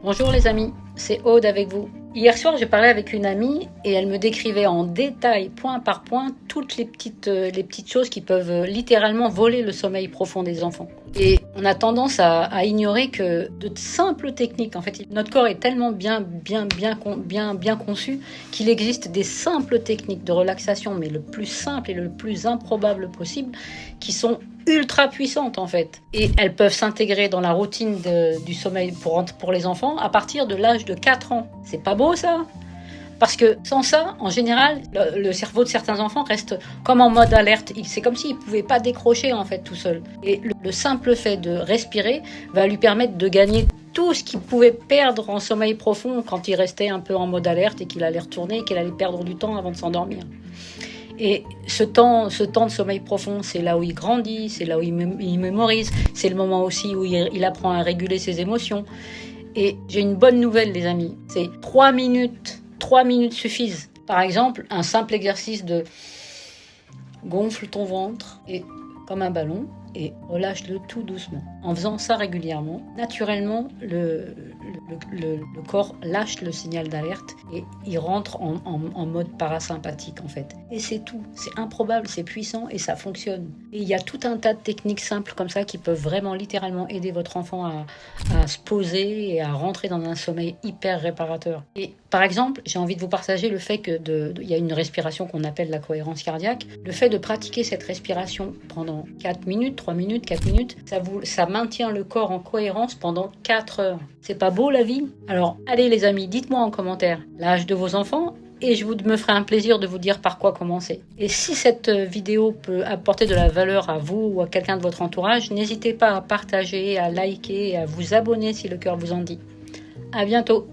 Bonjour les amis, c'est Aude avec vous. Hier soir, j'ai parlé avec une amie et elle me décrivait en détail, point par point, toutes les petites choses qui peuvent littéralement voler le sommeil profond des enfants. Et on a tendance à ignorer que de simples techniques, en fait, notre corps est tellement bien conçu qu'il existe des simples techniques de relaxation, mais le plus simple et le plus improbable possible, qui sont ultra puissantes en fait. Et elles peuvent s'intégrer dans la routine du sommeil pour les enfants à partir de l'âge de 4 ans. C'est pas beau ça ? Parce que sans ça, en général, le cerveau de certains enfants reste comme en mode alerte. C'est comme s'il ne pouvait pas décrocher en fait tout seul. Et le simple fait de respirer va lui permettre de gagner tout ce qu'il pouvait perdre en sommeil profond quand il restait un peu en mode alerte et qu'il allait retourner et qu'il allait perdre du temps avant de s'endormir. Et ce temps de sommeil profond, c'est là où il grandit, c'est là où il mémorise, c'est le moment aussi où il apprend à réguler ses émotions. Et j'ai une bonne nouvelle les amis, c'est 3 minutes. 3 minutes suffisent. Par exemple, un simple exercice de gonfle ton ventre et comme un ballon et relâche-le tout doucement. En faisant ça régulièrement, naturellement, le corps lâche le signal d'alerte et il rentre en mode parasympathique en fait. Et c'est tout. C'est improbable, c'est puissant et ça fonctionne. Et il y a tout un tas de techniques simples comme ça qui peuvent vraiment littéralement aider votre enfant à se poser et à rentrer dans un sommeil hyper réparateur. Et par exemple, j'ai envie de vous partager le fait qu'il y a une respiration qu'on appelle la cohérence cardiaque. Le fait de pratiquer cette respiration pendant 4 minutes, 3 minutes, 4 minutes, ça maintient le corps en cohérence pendant 4 heures. C'est pas beau la vie ? Alors, allez les amis, dites-moi en commentaire l'âge de vos enfants et je me ferai un plaisir de vous dire par quoi commencer. Et si cette vidéo peut apporter de la valeur à vous ou à quelqu'un de votre entourage, n'hésitez pas à partager, à liker et à vous abonner si le cœur vous en dit. À bientôt.